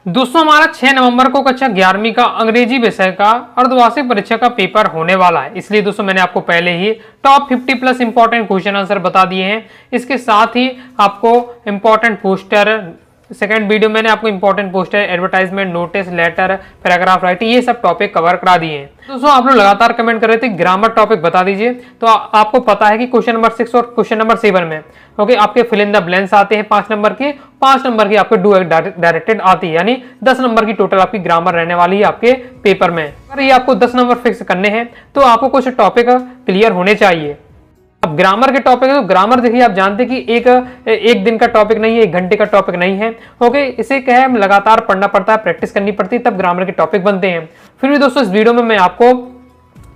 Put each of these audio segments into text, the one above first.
दोस्तों हमारा 6 नवंबर को कक्षा 11वीं का अंग्रेजी विषय का अर्धवार्षिक परीक्षा का पेपर होने वाला है। इसलिए दोस्तों मैंने आपको पहले ही top 50 plus important question answer बता दिए हैं। इसके साथ ही आपको इंपॉर्टेंट पोस्टर, सेकंड वीडियो मैंने आपको important poster, advertisement, notice, letter, paragraph writing, ये सब टॉपिक कवर करा दिए हैं। दोस्तों आप लोग लगातार कमेंट कर रहे थे ग्रामर टॉपिक बता दीजिए, तो आपको पता है कि क्वेश्चन नंबर 6 और क्वेश्चन नंबर 7 में ओके आपके फिल इन द ब्लैंक्स आते हैं 5 नंबर के, 5 नंबर की आपके डू डायरेक्टेड आती है, यानी 10 नंबर की टोटल आपकी ग्रामर रहने वाली है आपके पेपर में। अगर ये आपको 10 नंबर फिक्स करने हैं तो आपको कुछ टॉपिक क्लियर होने चाहिए। अब ग्रामर के टॉपिक है तो ग्रामर देखिए, आप जानते हैं कि एक दिन का टॉपिक नहीं है, 1 घंटे का टॉपिक नहीं है। ओके, इसे क्या है, लगातार पढ़ना पड़ता है, प्रैक्टिस करनी पड़ती है, तब ग्रामर के टॉपिक बनते हैं। फिर भी दोस्तों इस वीडियो में मैं आपको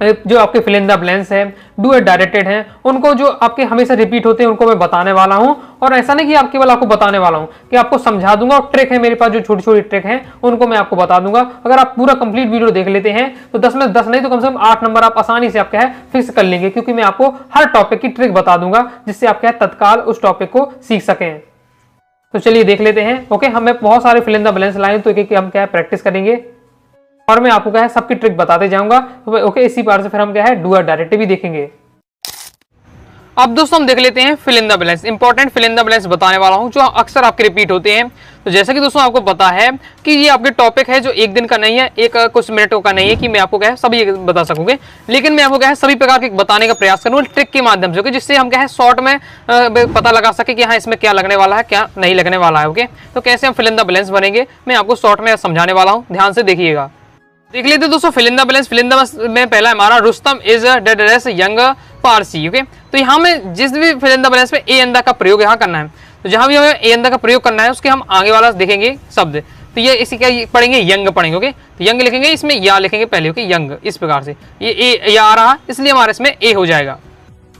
जो आपके फिल इन द ब्लैंक्स है, डू एट डायरेक्टेड है, उनको जो आपके हमेशा रिपीट होते हैं उनको मैं बताने वाला हूं। और ऐसा नहीं कि आप केवल आपको बताने वाला हूं कि आपको समझा दूंगा, और ट्रिक है मेरे पास जो छोटी छोटी ट्रिक है उनको मैं आपको बता दूंगा। अगर आप पूरा कंप्लीट वीडियो देख लेते हैं तो 10 में 10 नहीं तो कम से कम 8 नंबर आप आसानी से आप क्या है फिक्स कर लेंगे, क्योंकि मैं आपको हर टॉपिक की ट्रिक बता दूंगा जिससे आप क्या है तत्काल उस टॉपिक को सीख सकें। तो चलिए देख लेते हैं। ओके, हमें बहुत सारे फिल इन द ब्लैंक्स लाए तो एक हम क्या है प्रैक्टिस करेंगे और मैं आपको क्या है सबकी ट्रिक बताते जाऊंगा। ओके, इसी बार से फिर हम क्या है डू एट डायरेक्टेड भी देखेंगे। अब दोस्तों हम देख लेते हैं fill in the blanks, important fill in the blanks बताने वाला हूं जो अक्सर आपके रिपीट होते हैं। तो जैसा कि दोस्तों आपको पता है कि ये आपके टॉपिक है जो एक दिन का नहीं है, एक कुछ मिनटों का नहीं है कि मैं आपको क्या है सभी बता सकूंगे, लेकिन मैं आपको क्या है सभी प्रकार के बताने का प्रयास करूंगा ट्रिक के माध्यम से, जिससे हम क्या है शॉर्ट में पता लगा सके कि हाँ इसमें क्या लगने वाला है क्या नहीं लगने वाला है। ओके, तो कैसे हम फिल इन द ब्लैंक्स बनेंगे मैं आपको शॉर्ट में समझाने वाला हूँ, ध्यान से देखिएगा। देख लेते दोस्तों fill in the blanks. Fill in the में पहला हमारा Rustam is dead race young Parsi. Okay, तो यहाँ में जिस भी फिल इन द ब्लैंक्स में ए अंदा का प्रयोग यहाँ करना है, तो जहां भी हमें ए अंदा का प्रयोग करना है उसके हम आगे वाला देखेंगे शब्द। तो ये इसी क्या पढ़ेंगे, यंग पढ़ेंगे। ओके, तो यंग लिखेंगे, इसमें या लिखेंगे पहले। ओके, यंग इस प्रकार से ये ए या आ रहा, इसलिए हमारे इसमें ए हो जाएगा।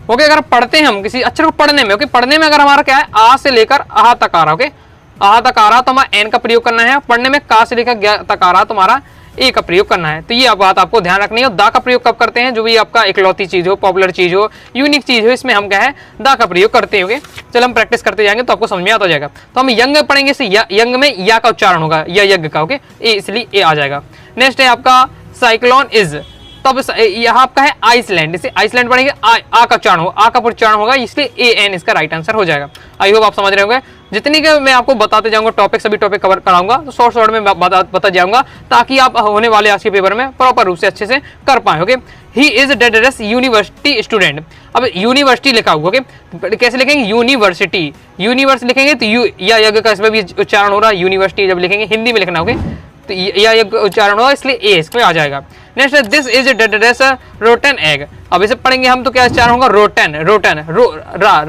ओके, अगर पढ़ते हैं हम किसी अक्षर को पढ़ने में, ओके पढ़ने में अगर हमारा क्या है आ से लेकर आ तक आ रहा, ओके आ तक आ रहा तो हमारा एन का प्रयोग करना है। पढ़ने में का से लेकर तक आ रहा तो हमारा ए का प्रयोग करना है। तो ये बात आपको ध्यान रखनी है। दा का प्रयोग कब करते हैं, जो भी आपका इकलौती चीज हो, पॉपुलर चीज हो, यूनिक चीज हो, इसमें हम क्या है दा का प्रयोग करते हैं। चलो हम प्रैक्टिस करते जाएंगे तो आपको समझ में आता जाएगा। तो हम यंग पढ़ेंगे, यंग में या का उच्चारण होगा या यज्ञ का। ओके, इसलिए ए आ जाएगा। नेक्स्ट है आपका साइक्लोन इज, तो अब यहाँ आपका है आइसलैंड, इसे आइसलैंड पढ़ेंगे, आ का उच्चारण होगा, आ का उच्चारण होगा, इसलिए ए एन इसका राइट आंसर हो जाएगा। आई होप आप समझ रहे होंगे। जितनी के मैं आपको बताते जाऊंगा टॉपिक, सभी टॉपिक कवर कराऊंगा, तो शॉर्ट में बता जाऊंगा ताकि आप होने वाले आज के पेपर में प्रॉपर रूप से अच्छे से कर पाए। Okay, he is dead race university student. अब यूनिवर्सिटी लिखा हुआ, ओके कैसे लिखेंगे, यूनिवर्सिटी, यूनिवर्स लिखेंगे तो यू या यज्ञ का इसमें भी उच्चारण हो रहा है, यूनिवर्सिटी जब लिखेंगे हिंदी में लिखना। ओके, तो या उच्चारण होगा इसलिए ए इसमें आ जाएगा। Next this is dead race rotten egg. अब इसे पढ़ेंगे हम तो क्या उच्चारण होगा, रोटन, रोटन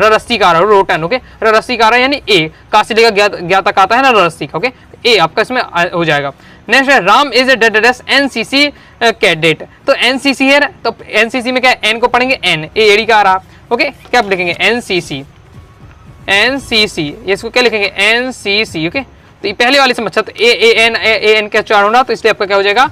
रस्सी का रोटन। ओके, रस्सी का यानी ए, काशी लेगा ज्ञा तक आता है ना रस्सी का। ओके, ए आपका इसमें हो जाएगा। नेक्स्ट है Ram is dead race NCC cadet. तो एनसीसी है, तो एनसीसी में क्या है, एन को पढ़ेंगे एन, ए एडी का आ रहा। ओके, क्या आप लिखेंगे एनसीसी, एनसीसी, इसको क्या लिखेंगे एनसीसी। ओके, तो पहले वाले समझ, तो ए एन का उच्चारण होना, तो इसलिए आपका क्या हो जाएगा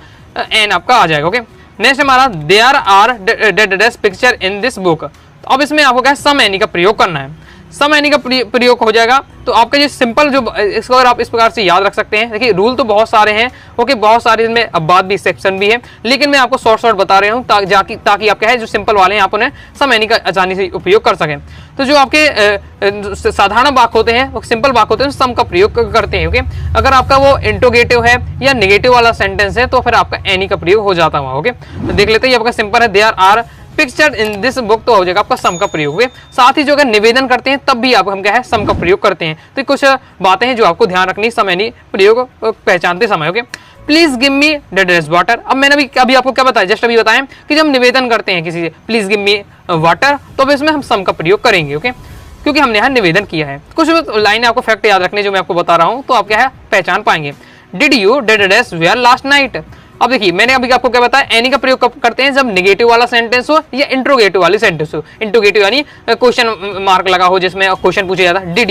एन आपका आ जाएगा। ओके, नेक्स्ट हमारा there are dead race picture in this book. तो अब इसमें आपको क्या है सम एनी का प्रयोग करना है, सम एनी का प्रयोग हो जाएगा। तो आपका जो सिंपल जो इसको अगर आप इस प्रकार से याद रख सकते हैं, देखिए रूल तो बहुत सारे हैं। ओके, बहुत सारे इनमें अब बात भी सेक्शन भी है, लेकिन मैं आपको शॉर्ट बता रहा हूँ ताकि आप क्या है जो सिंपल वाले हैं आप उन्हें सम एनी का आसानी से उपयोग कर सकें। तो जो आपके साधारण वाक्य होते हैं, वो सिंपल वाक्य होते हैं, सम का प्रयोग करते हैं। ओके, अगर आपका वो इंटरोगेटिव है या नेगेटिव वाला सेंटेंस है तो फिर आपका एनी का प्रयोग हो जाता है। ओके, तो देख लेते हैं, आपका सिंपल है there are pictured in this book, तो हो जाएगा आपका सम का प्रयोग। हुए साथ ही जो अगर निवेदन करते हैं तब भी आप हम क्या है सम का प्रयोग करते हैं। तो कुछ बातें हैं जो आपको ध्यान रखनी सम एनी प्रयोग पहचानते समय। Okay, please give me dead race water. अब मैंने अभी आपको क्या बताया, जस्ट अभी बताया कि जब हम निवेदन करते हैं किसी से प्लीज गिव मी वाटर, तो अब इसमें हम सम का प्रयोग करेंगे। ओके, क्योंकि हमने यहाँ निवेदन किया है। कुछ लाइनें आपको फैक्ट याद रखने जो मैं आपको बता रहा हूँ, तो आप क्या है पहचान पाएंगे। Did you dead race where last night. अब देखिए मैंने अभी आपको क्या बताया, एनी का प्रयोग कब करते हैं, जब नेगेटिव वाला सेंटेंस हो या इंट्रोगेटिव वाली सेंटेंस हो। इंट्रोगेटिव यानी क्वेश्चन मार्क लगा हो, जिसमें क्वेश्चन पूछा जाता है। डिड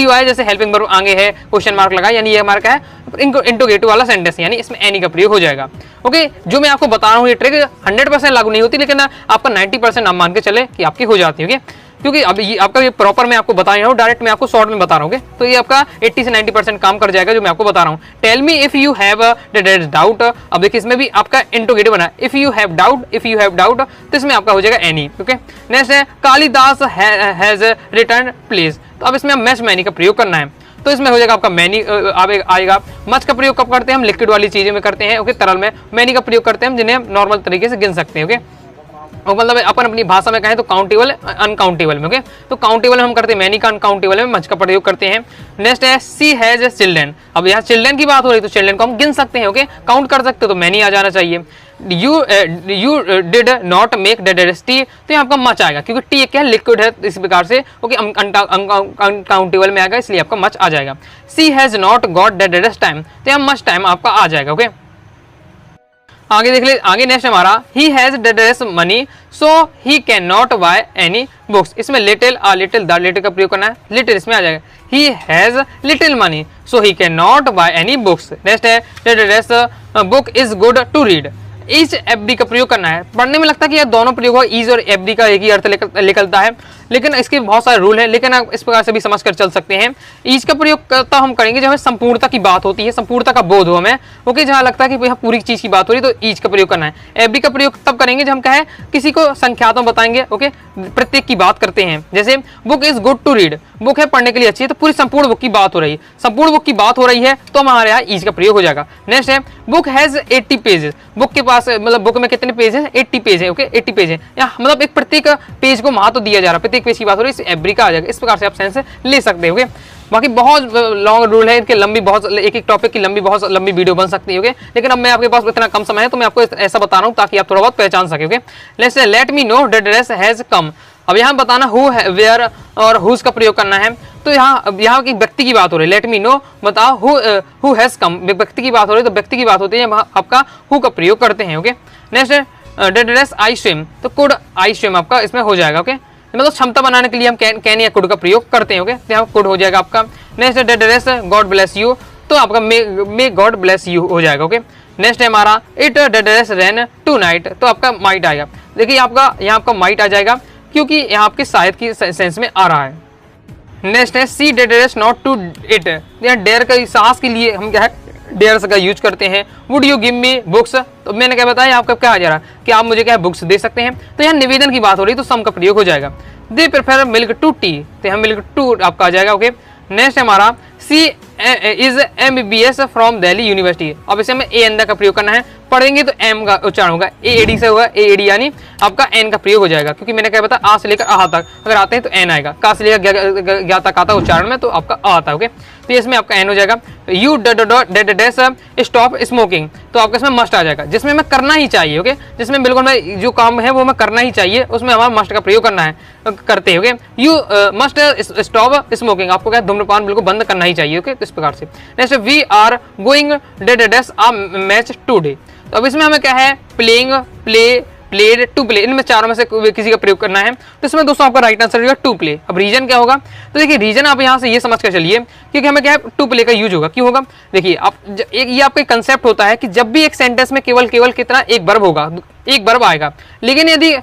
यू आए, जैसे हेल्पिंग वर्ब आगे है, क्वेश्चन मार्क लगा, यानी ये हमारा क्या है इंट्रोगेटिव वाला सेंटेंस, यानी इसमें एनी का प्रयोग हो जाएगा। ओके, जो मैं आपको बता रहा हूँ ये ट्रिक 100% लागू नहीं होती, लेकिन आपका 90% आप मान के चले कि आपकी हो जाती है। ओके, क्योंकि अब ये आपका ये प्रॉपर मैं आपको बता रहा हूँ, डायरेक्ट मैं आपको शॉर्ट में बता रहा हूँ, तो ये आपका 80 से 90% काम कर जाएगा जो मैं आपको बता रहा हूँ। Tell me if you have doubt. अब देखिए इसमें भी आपका इंट्रोगेटिव बना, इफ यू हैव डाउट, तो इसमें आपका हो जाएगा एनी। ओके, नेक्स्ट है कालिदास हैज रिटर्न प्लीज। तो अब इसमें मैच मैनी का प्रयोग करना है, तो इसमें हो जाएगा आपका मैनी आएगा। मच का प्रयोग कब करते हैं हम? लिक्विड वाली चीजें में करते हैं, ओके, तरल में। मैनी का प्रयोग करते हैं हम जिन्हें हम नॉर्मल तरीके से गिन सकते हैं, ओके। और मतलब अपन अपनी भाषा में कहें तो काउंटेबल अनकाउंटेबल में, ओके। तो काउंटेबल हम करते हैं मैनी का, अनकाउंटेबल में मच का प्रयोग करते हैं। नेक्स्ट है सी हैज चिल्ड्रन। अब यहाँ चिल्ड्रन की बात हो रही है तो चिल्ड्रन को हम गिन सकते हैं, ओके, काउंट कर सकते हो, तो मैनी आ जाना चाहिए। You did not make tea, तो यहाँ आपका मच आएगा क्योंकि टी क्या लिक्विड है इस प्रकार से, ओके, अनकाउंटेबल में आएगा, इसलिए आपका मच आ जाएगा। सी हैज नॉट गॉट टाइम, तो यहाँ मच टाइम आपका आ जाएगा, ओके। आगे देख ले, आगे नेक्स्ट हमारा ही हैज डेडरेस money so he can not buy any books. इसमें लिटिल लिटिल का प्रयोग करना है, लिटिल इसमें आ जाएगा। He has little money so he can not buy any books. Next है डेडरेस book is good to read. Each एफडी का प्रयोग करना है। पढ़ने में लगता है कि यार दोनों प्रयोग हो, ईज और एफडी का एक ही अर्थ निकलता है, लेकिन इसके बहुत सारे रूल हैं, लेकिन आप इस प्रकार से भी समझ कर चल सकते हैं। ईज का प्रयोग करता हम करेंगे जब हमें संपूर्णता की बात होती है, संपूर्णता का बोध हो हमें, ओके, जहां लगता है कि यहाँ पूरी चीज की बात हो रही है तो ईज का प्रयोग करना है। एफडी का प्रयोग तब करेंगे जब हम कहें किसी को संख्यात्मक बताएंगे, ओके, प्रत्येक की बात करते हैं। जैसे book is good to read, book है पढ़ने के लिए अच्छी है, तो पूरी संपूर्ण बुक की बात हो रही है, संपूर्ण बुक की बात हो रही है तो हमारे यहाँ ईज का प्रयोग हो जाएगा। नेक्स्ट है बुक हैज 80 पेजेस। बुक के पास मतलब बुक में कितने पेज है? 80 पेज है, ओके, 80 पेज है। यहाँ मतलब एक प्रत्येक पेज को महत्व दिया जा रहा है, प्रत्येक पेज की बात हो रही है, एवरी का आ जाएगा। इस प्रकार से आप सेंस ले सकते हो, ओके। बाकी बहुत लॉन्ग रूल है इनके, लंबी बहुत एक टॉपिक की बहुत लंबी वीडियो बन सकती है, ओके। लेकिन अब मैं आपके पास इतना कम समय है तो मैं आपको ऐसा बता रहा हूँ ताकि आप थोड़ा बहुत पहचान सके, okay. Let me know that dress has come. अब यहाँ बताना हु वेयर और हुज का प्रयोग करना है, तो यहाँ की व्यक्ति की बात हो रही है। लेट मी नो बताओ हु हैज कम, व्यक्ति की बात हो रही है तो व्यक्ति की बात होती है, आपका हु का प्रयोग करते हैं, ओके। नेक्स्ट है दैट ड्रेस आई स्विम, तो कुड आई स्विम आपका इसमें हो जाएगा, ओके। मतलब क्षमता बनाने के लिए हम कैन या कुड का प्रयोग करते हैं, ओके, तो यहाँ कुड हो जाएगा आपका। नेक्स्ट है that dress God bless you, तो आपका मे गॉड ब्लेस यू हो जाएगा, ओके। नेक्स्ट है हमारा it that dress rain tonight, तो आपका माइट आएगा। देखिए आपका यहाँ आपका माइट आ जाएगा क्योंकि यहाँ आपके शायद की सेंस में आ रहा है। नेक्स्ट है सी डेयर्स नॉट टू इट, यहाँ डेयर का साहस के लिए हम क्या है डेयर्स का यूज करते हैं। Would you give me books, तो मैंने क्या बताया आपका क्या आ जा रहा है कि आप मुझे क्या बुक्स दे सकते हैं, तो यहाँ निवेदन की बात हो रही है तो सम का प्रयोग हो जाएगा। They prefer milk to tea, तो यहाँ मिल्क टू आपका आ जाएगा, ओके। नेक्स्ट हमारा C is MBBS from Delhi university. अब इसे हमें ए एन का प्रयोग करना है, पढ़ेंगे तो एम का उच्चारण होगा, AAD से होगा, AAD यानी आपका एन का प्रयोग हो जाएगा, क्योंकि मैंने क्या बताया आ से लेकर आ तक अगर आते हैं तो एन आएगा, का से लेकर ज्ञा तक आता उच्चारण में तो आपका आ आता है, ओके। तो इसमें आपका एन हो जाएगा। यू डेस स्टॉप स्मोकिंग, तो आपका इसमें मस्ट आ जाएगा, जिसमें हमें करना ही चाहिए, ओके, जिसमें बिल्कुल मैं जो काम है वो हमें करना ही चाहिए, उसमें हमारा मस्ट का प्रयोग करना है, करते हैं, okay. You must stop smoking, आपको क्या धूम्रपान बिल्कुल बंद करना ही चाहिए, ओके, इस प्रकार से। Next we are going this a match today, तो अब इसमें हमें क्या है प्लेइंग, प्लेड, टू प्ले, इनमें चारों में से किसी का प्रयोग करना है, तो इसमें दोस्तों आपका राइट आंसर होगा टू प्ले। अब रीजन क्या होगा, तो देखिए रीजन आप यहाँ से ये समझ कर चलिए क्योंकि हमें क्या है टू प्ले का यूज होगा, क्यों होगा, देखिए आप ये आपका कंसेप्ट होता है कि जब भी एक सेंटेंस में केवल कितना एक वर्ब होगा, एक वर्ब आएगा, लेकिन यदि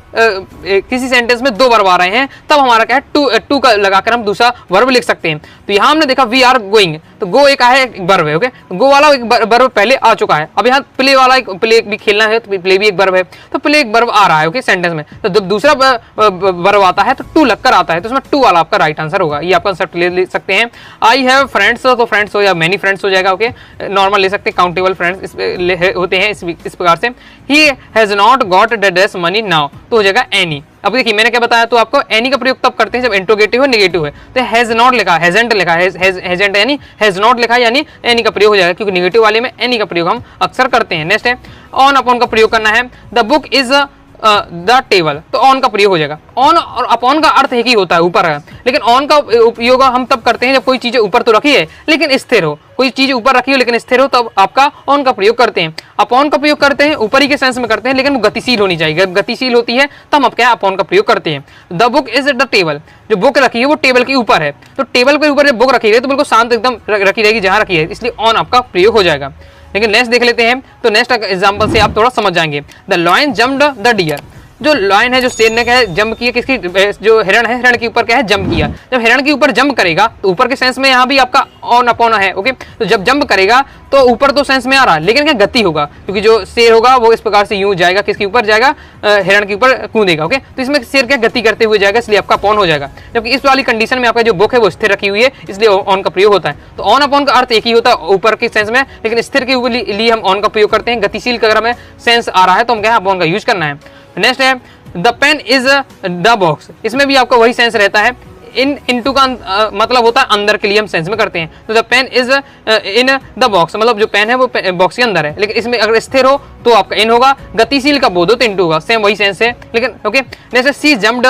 किसी सेंटेंस में दो वर्ब आ रहे हैं तब हमारा क्या है टू का लगाकर हम दूसरा वर्ब लिख सकते हैं। तो यहाँ हमने देखा वी आर गोइंग, तो गो एक है एक वर्ब है, ओके, गो वाला एक वर्ब पहले आ चुका है। अब यहाँ प्ले वाला एक प्ले भी खेलना है तो प्ले भी एक वर्ब है, तो प्ले एक वर्ब आ रहा है, ओके, सेंटेंस में, तो जब दूसरा वर्ब आता है तो टू लगकर आता है, तो उसमें टू वाला आपका राइट आंसर होगा। ये आप कंसेप्ट ले सकते हैं। आई हैव फ्रेंड्स, तो फ्रेंड्स हो या मेनी फ्रेंड्स हो जाएगा, ओके, नॉर्मल ले सकते हैं, काउंटेबल फ्रेंड्स होते हैं इस प्रकार से। He has not got this money now, तो हो जाएगा एनी। अब देखिए मैंने क्या बताया, तो आपको एनी का प्रयोग तब करते हैं जब इंट्रोगेटिव है, नेगेटिव है, तो हैज नॉट लिखा, हैजंट लिखा, हैजंट यानी हैज नॉट लिखा यानी एनी का प्रयोग हो जाएगा, क्योंकि नेगेटिव वाले में एनी का प्रयोग हम अक्सर करते हैं। नेक्स्ट है ऑन अपॉन का प्रयोग करना है। The book is the table, तो ऑन का प्रयोग हो जाएगा। ऑन और अपॉन का अर्थ एक ही होता है, ऊपर है, लेकिन ऑन का उपयोग हम तब करते हैं जब कोई चीज ऊपर तो रखी है लेकिन स्थिर हो, कोई चीज ऊपर रखी हो लेकिन स्थिर हो, तब आपका ऑन का प्रयोग करते हैं। अपॉन का प्रयोग करते हैं ऊपर ही के सेंस में करते हैं, लेकिन वो गतिशील होनी चाहिए, गतिशील होती है तब हम क्या अपॉन का प्रयोग करते हैं। The book is the table, जो बुक रखी है वो टेबल के ऊपर है, तो टेबल के ऊपर जब बुक रखी है तो बिल्कुल शांत एकदम रखी रहेगी जहां रखी है, इसलिए ऑन आपका प्रयोग हो जाएगा। लेकिन नेक्स्ट देख लेते हैं, तो नेक्स्ट एग्जांपल से आप थोड़ा समझ जाएंगे। The lion jumped the deer, जो लाइन है, जो शेर ने क्या है जंप किया, किसकी, जो हिरण है, हिरण के ऊपर क्या है जंप किया। जब हिरण के ऊपर जंप करेगा तो ऊपर के सेंस में यहाँ भी आपका ऑन अपॉन है, ओके। तो जब जंप करेगा तो ऊपर तो सेंस में आ रहा है, लेकिन क्या गति होगा, क्योंकि जो शेर होगा वो इस प्रकार से यूं जाएगा, किसके ऊपर जाएगा, हिरण के ऊपर कूदेगा, ओके। तो इसमें शेर क्या गति करते हुए जाएगा, इसलिए आपका अपॉन हो जाएगा। जबकि इस वाली कंडीशन में आपका जो बुक है वो स्थिर रखी हुई है, इसलिए ऑन का प्रयोग होता है। तो ऑन अपॉन का अर्थ एक ही होता है ऊपर के सेंस में, लेकिन स्थिर के लिए हम ऑन का प्रयोग करते हैं। गतिशील का अगर हमें सेंस आ रहा है तो हम क्या है अपॉन का यूज करना है। नेक्स्ट है the pen is the box. इसमें भी आपका वही सेंस रहता है। इनटू का मतलब होता है अंदर के लिए हम सेंस में करते हैं। तो the pen is in the box, मतलब जो पेन है वो बॉक्स के अंदर है। लेकिन इसमें अगर स्थिर हो तो आपका इन होगा, गतिशील का बोध हो तो इनटू होगा, सेम वही सेंस है। लेकिन ओके, जैसे she jumped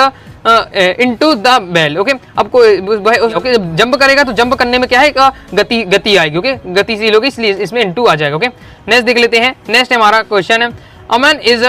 into the well, okay. आपको ओके जंप करेगा तो जंप करने में क्या है, गति आएगी, ओके, गतिशील होगी, इसलिए इसमें इनटू आ जाएगा, ओके। नेक्स्ट देख लेते हैं। नेक्स्ट हमारा क्वेश्चन है Aman is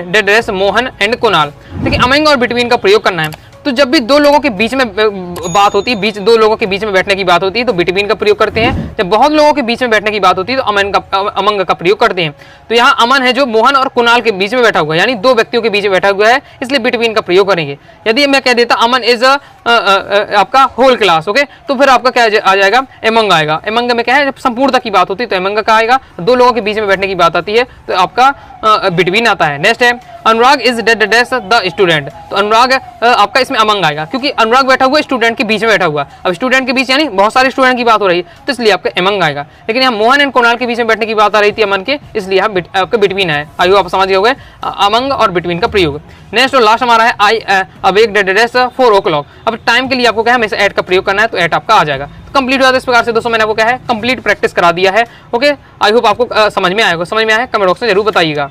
dress Mohan and Kunal. देखिए अमंग और बिटवीन का प्रयोग करना है। तो जब भी दो लोगों के बीच में बात होती है, दो लोगों के बीच में बैठने की बात होती है तो बिटवीन का प्रयोग करते हैं। जब बहुत लोगों के बीच में बैठने की बात होती है तो अमंग का प्रयोग करते हैं। तो यहाँ अमन है जो मोहन और कुणाल के बीच में बैठा हुआ है, यानी दो व्यक्तियों के बीच में बैठा हुआ है, इसलिए बिटवीन का प्रयोग करेंगे। यदि मैं कह देता अमन इज आपका होल क्लास, ओके, तो फिर आपका क्या आ जाएगा, एमंग आएगा। एमंग में क्या है, जब संपूर्णता की बात होती है तो एमंग का आएगा। दो लोगों के बीच में बैठने की बात आती है तो आपका बिटवीन आता है। नेक्स्ट है अनुराग इज द स्टूडेंट। तो अनुराग आपका इसमें अमंग आएगा, क्योंकि अनुराग बैठा हुआ स्टूडेंट के बीच में बैठा हुआ। अब स्टूडेंट के बीच यानी बहुत सारे स्टूडेंट की बात हो रही है, तो इसलिए आपका अमंग आएगा। लेकिन यहाँ मोहन एंड कुणाल के बीच में बैठने की बात आ रही थी अमन के, इसलिए यहाँ आपका बिटवीन है। आई होप आप समझ गए होंगे अमंग और बिटवीन का प्रयोग। नेक्स्ट और लास्ट हमारा है आई अवेक डेड 4 o'clock। अब टाइम के लिए आपको क्या है, हमेशा एट का प्रयोग करना है, तो एट आपका आ जाएगा। तो कंप्लीट हो जाता है इस प्रकार से। दोस्तों मैंने आपको क्या है कंप्लीट प्रैक्टिस करा दिया है, ओके। आई होप आपको समझ में आएगा। समझ में आया कमेंट बॉक्स में जरूर बताइएगा।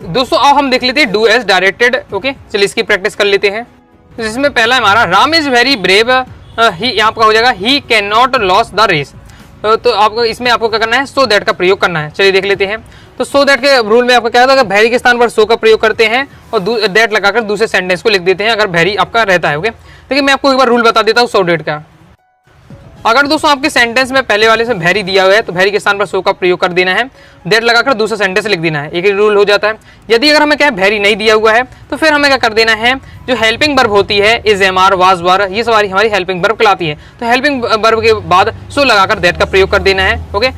दोस्तों अब हम देख लेते हैं डू एज डायरेक्टेड, ओके। चलिए इसकी प्रैक्टिस कर लेते हैं। जिसमें पहला हमारा Ram is very brave, he यहाँ का हो जाएगा he can not loss the race. तो आपको इसमें आपको क्या करना है, सो दैट का प्रयोग करना है। चलिए देख लेते हैं। तो सो दैट के रूल में आपको क्या होता है, वेरी के स्थान पर सो का प्रयोग करते हैं और दैट लगाकर दूसरे सेंटेंस को लिख देते हैं अगर वेरी आपका रहता है, ओके। देखिए मैं आपको एक बार रूल बता देता हूँ सो दैट का। अगर दोस्तों आपके सेंटेंस में पहले वाले से वेरी दिया हुआ है तो वेरी के स्थान पर सो का प्रयोग कर देना है, दैट लगाकर दूसरा सेंटेंस लिख देना है, एक ही रूल हो जाता है। यदि अगर हमें क्या है वेरी नहीं दिया हुआ है तो फिर हमें क्या कर देना है, जो हेल्पिंग वर्ब होती है is am are was were, ये सारी हमारी हेल्पिंग वर्ब कहलाती है। तो हेल्पिंग वर्ब के बाद सो लगाकर दैट का प्रयोग कर देना है, ओके।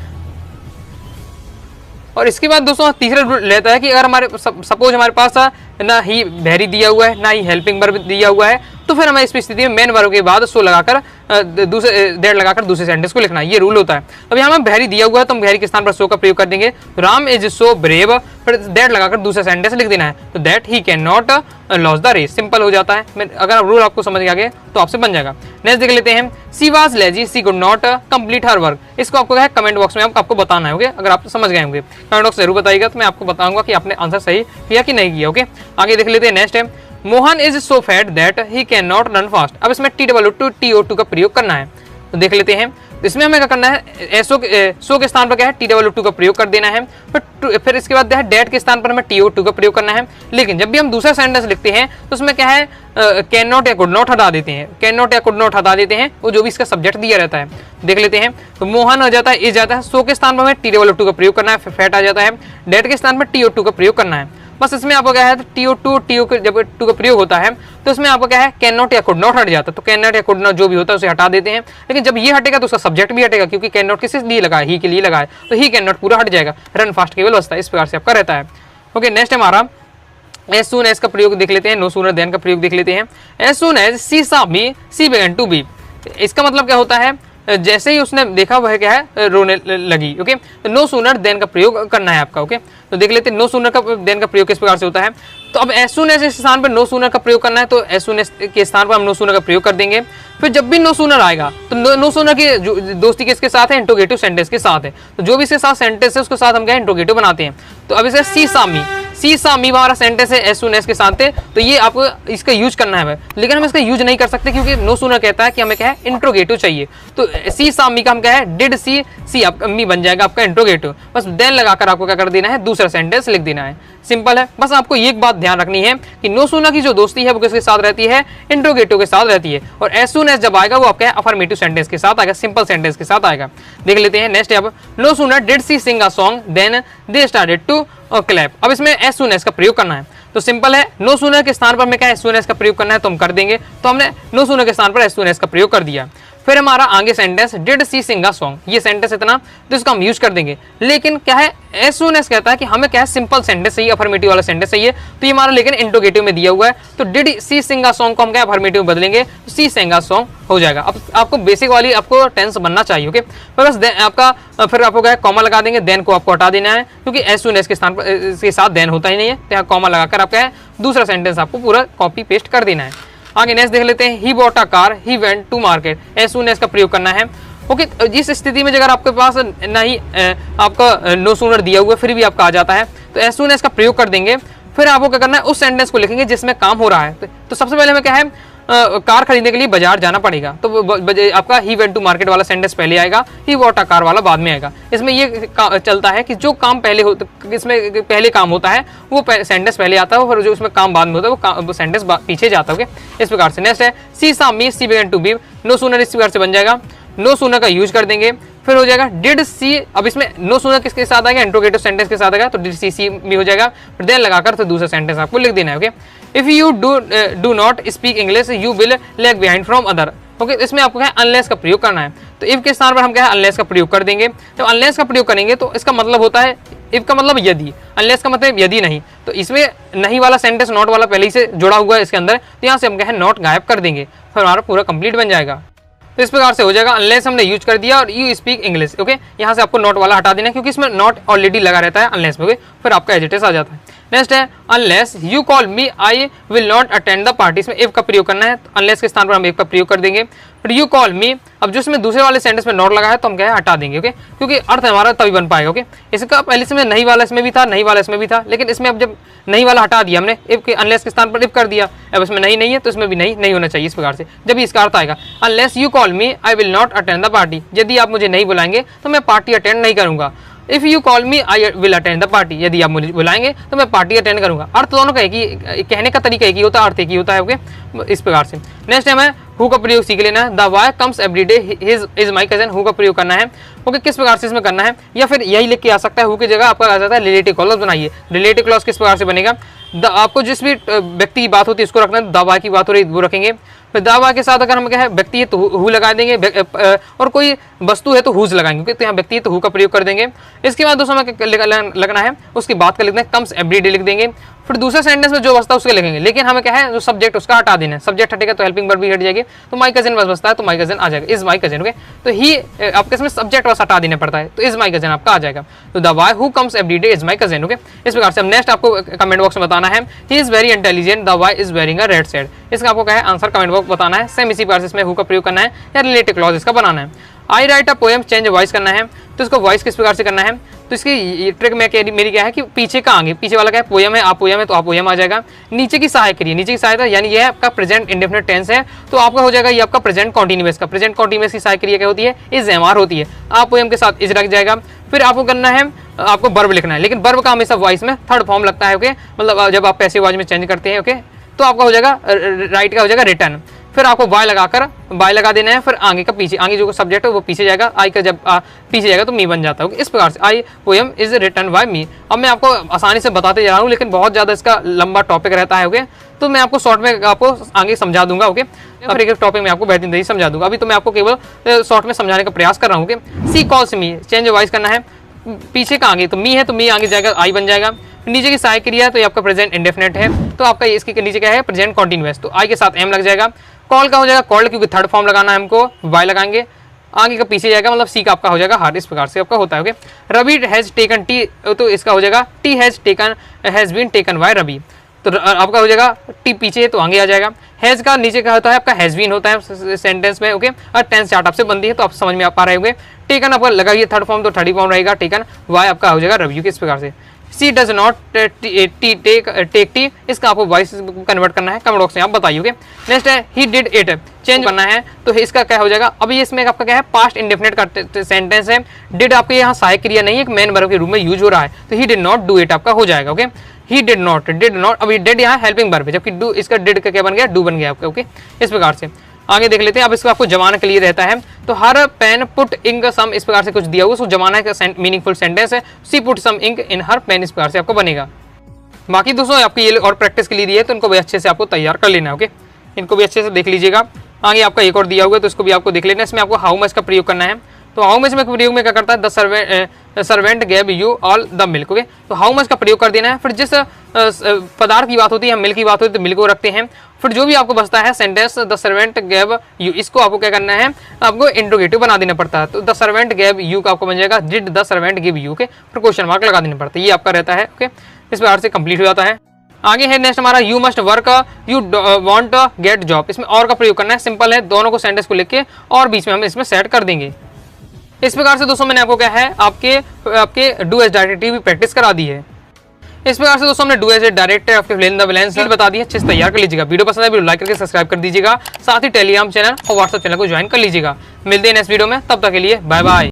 और इसके बाद दोस्तों तीसरा रूल रहता है कि अगर हमारे सपोज हमारे पास ना ही वेरी दिया हुआ है ना ही हेल्पिंग वर्ब दिया हुआ है, तो फिर हमें इस स्थिति में मेन वर्ब के बाद सो लगाकर दूसरे दैट लगाकर दूसरे सेंटेंस को लिखना है, ये रूल होता है। अब यहाँ में वेरी दिया हुआ है तो हम वेरी के स्थान पर सो का प्रयोग कर देंगे। राम इज सो ब्रेव, फिर दैट लगाकर दूसरा सेंटेंस लिख देना है, तो that he can not loss the race. Simple हो जाता है। अगर रूल आपको समझ आ गया तो आपसे बन जाएगा। नेक्स्ट देख लेते हैं she was lazy she could not complete her work. इसको आपको है कमेंट बॉक्स में आपको बताना है, ओके। अगर आप समझ गए होंगे कमेंट बॉक्स जरूर बताइएगा, तो मैं आपको बताऊंगा कि आपने आंसर सही किया कि नहीं किया, ओके। आगे देख लेते हैं। नेक्स्ट है Mohan is so fat that he can not run fast. अब इसमें TWO2 का प्रयोग करना है, तो देख लेते हैं। इसमें हमें क्या करना है, सो के स्थान पर क्या है TWO2 का प्रयोग कर देना है, फिर इसके बाद डेट के स्थान पर हमें TO2 का प्रयोग करना है। लेकिन जब भी हम दूसरा सेंटेंस लिखते हैं तो उसमें क्या है कैन नॉट या कुड नॉट हटा देते हैं। कैन नॉट या कुड नॉट हटा देते हैं, वो जो भी इसका सब्जेक्ट दिया रहता है। देख लेते हैं। तो मोहन हो जाता है इज जाता है, सो के स्थान पर हमें TWO2 का प्रयोग करना है, फिर फैट आ जाता है, डेट के स्थान पर TO2 का प्रयोग करना है। बस इसमें आपको क्या है TO2 जब 2 का प्रयोग होता है तो इसमें आपको क्या है कैन नॉट या कुड नॉट हट जाता है। तो कैन नॉट या कुड नॉट जो भी होता है उसे हटा देते हैं। लेकिन जब ये हटेगा तो उसका सब्जेक्ट भी हटेगा, क्योंकि कैन नॉट किसके लिए लगा है, ही के लिए लगा है, तो ही कैन नॉट पूरा हट जाएगा, रन फास्ट केवल बचता है। इस प्रकार से आपका रहता है, ओके। नेक्स्ट हमारा एज सून एज का प्रयोग देख लेते हैं, नो सूनर देन का प्रयोग देख लेते हैं। As soon as C saw me she began to B. इसका मतलब क्या होता है, जैसे ही उसने देखा वह क्या है रोने लगी, ओके। तो नो सूनर देन का प्रयोग करना है आपका, ओके। तो देख लेते हैं नो सूनर का देन का प्रयोग किस प्रकार से होता है। तो अब एज सून एज इस स्थान पर नो सूनर का प्रयोग करना है, तो एज सून एज के स्थान पर हम नो सूनर का प्रयोग कर देंगे। फिर जब भी नो सूनर आएगा तो नो सूनर की दोस्ती किसके साथ है, इंट्रोगेटिव सेंटेंस के साथ है। तो जो भी इसके साथ सेंटेंस है उसके साथ हम क्या इंट्रोगेटिव बनाते हैं। तो अब इसे सी सामी, सी सामी हमारा सेंटेंस है एज सून एज के साथ है, तो ये आपको इसका यूज करना है। लेकिन हम इसका यूज नहीं कर सकते क्योंकि नो सूनर कहता है कि हमें क्या है इंट्रोगेटिव चाहिए। तो सी सामी का हम क्या है डिड सी सी आपका मी बन जाएगा आपका इंट्रोगेटिव। बस देन लगाकर आपको क्या कर देना है, दूसरा सेंटेंस लिख देना है। सिंपल है। बस आपको एक बात ध्यान रखनी है कि नो सूनर की जो दोस्ती है वो किसके साथ रहती है, इंट्रोगेटिव के साथ रहती है। और एज सून एज जब आएगा वो आपका अफर्मेटिव सेंटेंस के साथ आएगा, सिंपल सेंटेंस के साथ आएगा। देख लेते हैं। नेक्स्ट अब no sooner did she sing a song then they started to और क्लैप। अब इसमें एज सून एज का प्रयोग करना है, तो सिंपल है, नो सूनर के स्थान पर हमें क्या एज सून एज का प्रयोग करना है तो हम कर देंगे, तो हमने नो सूनर के स्थान पर एज सून एज का प्रयोग कर दिया। फिर हमारा आगे sentence did she sing a song, ये सेंटेंस इतना तो इसको हम यूज कर देंगे, लेकिन क्या है एज सून एज कहता है कि हमें क्या है सिंपल सेंटेंस चाहिए, अफर्मेटिव वाला सेंटेंस चाहिए, तो ये हमारा लेकिन इंट्रोगेटिव में दिया हुआ है, तो did she sing a song को हम क्या अफर्मेटिव में बदलेंगे, तो सी सिंग अ सॉन्ग हो जाएगा। अब आपको बेसिक वाली आपको टेंस बनना चाहिए, ओके। बस आपका फिर आपको क्या कॉमा लगा देंगे, देन को आपको हटा देना है, क्योंकि एज सून एज के स्थान पर इसके साथ देन होता ही नहीं है, तो यहाँ कॉमा लगाकर आप क्या है दूसरा सेंटेंस आपको पूरा कॉपी पेस्ट कर देना है। आगे नेक्स्ट देख लेते हैं, he bought a car he went to market, as soon as का प्रयोग करना है, ओके। जिस स्थिति में अगर आपके पास नहीं आपका नो सूनर दिया हुआ है फिर भी आपका आ जाता है, तो एज सून एज का प्रयोग कर देंगे। फिर आपको क्या करना है, उस सेंटेंस को लिखेंगे जिसमें काम हो रहा है, तो सबसे पहले हमें क्या है कार खरीदने के लिए बाजार जाना पड़ेगा, तो आपका ही वेंट टू मार्केट वाला सेंटेंस पहले आएगा, ही बॉट अ कार वाला बाद में आएगा। इसमें ये चलता है कि जो काम पहले इसमें पहले काम होता है वो सेंटेंस पहले आता है, और जो उसमें काम बाद में होता है वो सेंटेंस पीछे जाता है, इस प्रकार से। नेक्स्ट है she saw me she began to be, no sooner इस प्रकार से बन जाएगा, नो सूनर का यूज कर देंगे। फिर हो जाएगा डिड सी, अब इसमें नो सूनर किसके साथ आएगा, इंट्रोगेटिव सेंटेंस के साथ आएगा, तो डिड सी भी हो जाएगा, फिर देन लगाकर तो दूसरा सेंटेंस आपको लिख देना है, okay. If you do not speak English you will lag behind from other, okay. इसमें आपको क्या है अनलेस का प्रयोग करना है, तो इफ के स्थान पर हम क्या है अनलेस का प्रयोग कर देंगे। जब अनलेस का प्रयोग करेंगे तो इसका मतलब होता है, इफ का मतलब यदि, अनलेस का मतलब यदि नहीं, तो इसमें नहीं वाला सेंटेंस नॉट वाला पहले ही से जुड़ा हुआ है इसके अंदर, तो यहाँ से हम क्या है नॉट गायब कर देंगे, फिर हमारा पूरा कंप्लीट बन जाएगा। तो इस प्रकार से हो जाएगा, अनलेस हमने यूज कर दिया और यू स्पीक इंग्लिश, ओके। यहाँ से आपको नॉट वाला हटा देना है क्योंकि इसमें नॉट ऑलरेडी लगा रहता है अनलेस में, ओके। फिर आपका एजिटेस आ जाता है। नेक्स्ट है unless you call me I will not attend the party, इसमें इफ का प्रयोग करना है, तो अनलेस के स्थान पर हम इफ का प्रयोग कर देंगे। फिर यू कॉल मी, अब जो इसमें दूसरे वाले सेंटेंस में नॉट लगा है तो हम क्या है हटा देंगे, ओके, क्योंकि अर्थ हमारा तभी बन पाएगा, ओके। इसका पहले इसमें नहीं वाला इसमें भी था, नहीं वाला इसमें भी था, लेकिन इसमें अब जब नहीं वाला हटा दिया हमने, इफ के अनलेस के स्थान पर इफ कर दिया, अब इसमें नहीं है तो इसमें भी नहीं होना चाहिए, इस प्रकार से जब इसका अर्थ आएगा। Unless you call me I will not attend the party, यदि आप मुझे नहीं बुलाएंगे तो मैं पार्टी अटेंड नहीं करूंगा। If you call me I will attend the party, यदि आप मुझे बुलाएंगे तो मैं पार्टी अटेंड करूंगा। अर्थ दोनों का एक ही, कहने का तरीका एक ही होता है, अर्थ एक ही होता है, ओके, इस प्रकार से। नेक्स्ट टाइम है हु का प्रयोग सीख लेना है, the why comes every day is my cousin, who का प्रयोग करना है, ओके। किस प्रकार से इसमें करना है, या फिर यही लिख के आ सकता है, हु की जगह आपका आ जाता है रिलेटिव क्लॉज बनाइए। रिलेटिव क्लॉज किस प्रकार से बनेगा, आपको जिस भी व्यक्ति की बात होती है उसको रखना है, द वाई की बात हो रही वो रखेंगे, फिर द वाई के साथ अगर हम क्या है व्यक्ति है तो हु लगा देंगे, और कोई वस्तु है तो हुज लगाएंगे, क्योंकि तो यहाँ व्यक्ति है तो हु का प्रयोग कर देंगे। इसके बाद दोस्तों हमें लगना है उसकी बात का लिखना है, कम्स एवरीडे लिख देंगे। फिर दूसरे सेंटेंस में जो बसता है उसके लिखेंगे, लेकिन हमें क्या है जो सब्जेक्ट उसका हटा देना है, सब्जेक्ट हटेगा तो हेल्पिंग वर्ब भी हट जाएगी, तो माई कजन बस बसता है तो माई कजन आ जाएगा, इज माई कजन, ओके। तो ही आपके इसमें सब्जेक्ट बस हटा देना पड़ता है, तो इज माई कजन आपका आ जाएगा, तो the why who comes every day is my cousin, okay. इस प्रकार से नेक्स्ट आपको कमेंट बॉक्स में बताना है, he is very intelligent the why is wearing a red shirt, इसका आपको क्या है आंसर कमेंट बॉक्स बताना है। सेम इसी प्रकार से इसमें हु का प्रयोग करना है या रिलेटिव क्लॉज इसका बनाना है। I write a poem change voice करना है, तो इसको वॉइस किस प्रकार से करना है, तो इसकी ट्रिक मेरी क्या है कि पीछे का आगे, पीछे वाला क्या है पोयम है, आप पोयम है तो आप पोयम आ जाएगा। नीचे की सहायक क्रिया, नीचे की सहायता यानी ये आपका प्रेजेंट इंडेफिनिट टेंस है, तो आपका हो जाएगा ये आपका प्रेजेंट कॉन्टिन्यूअस का, प्रेजेंट कॉन्टिन्यूअस की सहायक क्रिया क्या होती है, इज एमआर होती है, आप पोयम के साथ इज लग जाएगा। फिर आपको करना है, आपको वर्ब लिखना है, लेकिन वर्ब का हमेशा वॉइस में थर्ड फॉर्म लगता है, ओके, मतलब जब आप पैसिव वॉइस में चेंज करते हैं, ओके, तो आपका हो जाएगा राइट का हो जाएगा रिटर्न। फिर आपको वाई लगाकर वाई लगा देना है, फिर आगे का पीछे, आगे जो सब्जेक्ट है वो पीछे जाएगा, आई का जब पीछे जाएगा तो मी बन जाता है, इस प्रकार से आई पोएम इज रिटन बाय मी। अब मैं आपको आसानी से बताते जा रहा हूँ, लेकिन बहुत ज़्यादा इसका लंबा टॉपिक रहता है, ओके, तो मैं आपको शॉर्ट में आपको आगे समझा दूंगा, ओके, फिर एक टॉपिक में आपको बेहतरीन तरीके से समझा दूंगा। अभी तो मैं आपको केवल शॉर्ट में समझाने का प्रयास कर रहा हूँ, ओके। सी कॉल्स मी, चेंज वॉइस करना है, पीछे का आगे, तो मी है तो मी आगे जाएगा आई बन जाएगा। नीचे की सहायक क्रिया तो ये आपका प्रेजेंट इंडेफिनिट है, तो आपका इसके नीचे क्या है प्रेजेंट कॉन्टिन्यूअस, तो आई के साथ एम लग जाएगा। कॉल का हो जाएगा कॉल्ड, क्योंकि थर्ड फॉर्म लगाना है हमको, वाई लगाएंगे, आगे का पीछे जाएगा, मतलब सी का आपका हो जाएगा हार्ड, इस प्रकार से आपका होता है, okay. Ravi has taken tea, तो इसका हो जाएगा tea has been taken by Ravi, तो आपका हो जाएगा टी पीछे है तो आगे आ जाएगा। हैज का नीचे का होता है आपका हैज बीन होता है सेंटेंस में, ओके, और टेंस चार्ट आपसे बनती है तो आप समझ में आ पा रहे होंगे। टेकन आपका लगाइए थर्ड फॉर्म, तो थर्ड फॉर्म रहेगा टेकन, वाई आपका हो जाएगा रवि, किस प्रकार से। सी डज नॉट टेक टी, इसका आपको वॉइस कन्वर्ट करना है, कमेंट बॉक्स में आप बताइए, ओके। नेक्स्ट है ही डिड इट, चेंज करना है, तो इसका क्या हो जाएगा, अभी इसमें आपका क्या है पास्ट इंडेफिनिट का सेंटेंस है, डिड आपके यहाँ सहायक क्रिया नहीं है, एक मेन वर्ब के रूप में यूज हो रहा है, तो he did not do it आपका हो जाएगा, ओके। ही डिड नॉट, अभी डिड यहाँ हेल्पिंग वर्ब है, जबकि डू इसका डिड का क्या बन गया, डू बन गया आपका, ओके, इस प्रकार से। आगे देख लेते हैं। अब इसको आपको जमाना के लिए रहता है, तो हर पेन पुट इंक सम, इस प्रकार से कुछ दिया हुआ, उसको जमाना का मीनिंगफुल सेंटेंस है, सी पुट सम इंक इन हर पेन, इस प्रकार से आपको बनेगा। बाकी दोस्तों आपकी ये और प्रैक्टिस के लिए दिए, तो इनको भी अच्छे से आपको तैयार कर लेना है। ओके, इनको भी अच्छे से देख लीजिएगा। आगे आपका एक और दिया हुआ है, तो इसको भी आपको देख लेना है। इसमें आपको हाउ मच का प्रयोग करना है, तो हाउ मच में प्रयोग में क्या करता है, the servant gave you all the milk. Okay, तो हाउ मच का प्रयोग कर देना है। फिर जिस पदार्थ की बात होती है, मिल्क की बात होती है, तो मिल्क को रखते हैं। फिर जो भी आपको बचता है sentence the servant gave you, इसको आपको क्या करना है, आपको इंट्रोगेटिव बना देना पड़ता है। तो द सर्वेंट गेव यू का आपको बन जाएगा did the servant give you. Okay, फिर क्वेश्चन मार्क लगा देना पड़ता है, ये आपका रहता है। ओके, इस प्रकार से कंप्लीट हो जाता है। आगे है नेक्स्ट हमारा you must work you want get job. इसमें और का प्रयोग करना है, सिंपल है, दोनों को सेंटेंस को लिख के और बीच में हम इसमें सेट कर देंगे। इस प्रकार से दोस्तों मैंने आपको क्या है, आपके डू एज डायरेक्ट भी प्रैक्टिस करा दी है। इस प्रकार से दोस्तों हमने डू एज डायरेक्ट आपके फिल इन द ब्लैंक्स बता दी है, अच्छे से तैयार कर लीजिएगा। वीडियो पसंद है वीडियो लाइक करके सब्सक्राइब कर दीजिएगा, साथ ही टेलीग्राम चैनल और व्हाट्सएप चैनल को ज्वाइन कर लीजिएगा। मिलते हैं नेक्स्ट वीडियो में, तब तक के लिए बाय बाय।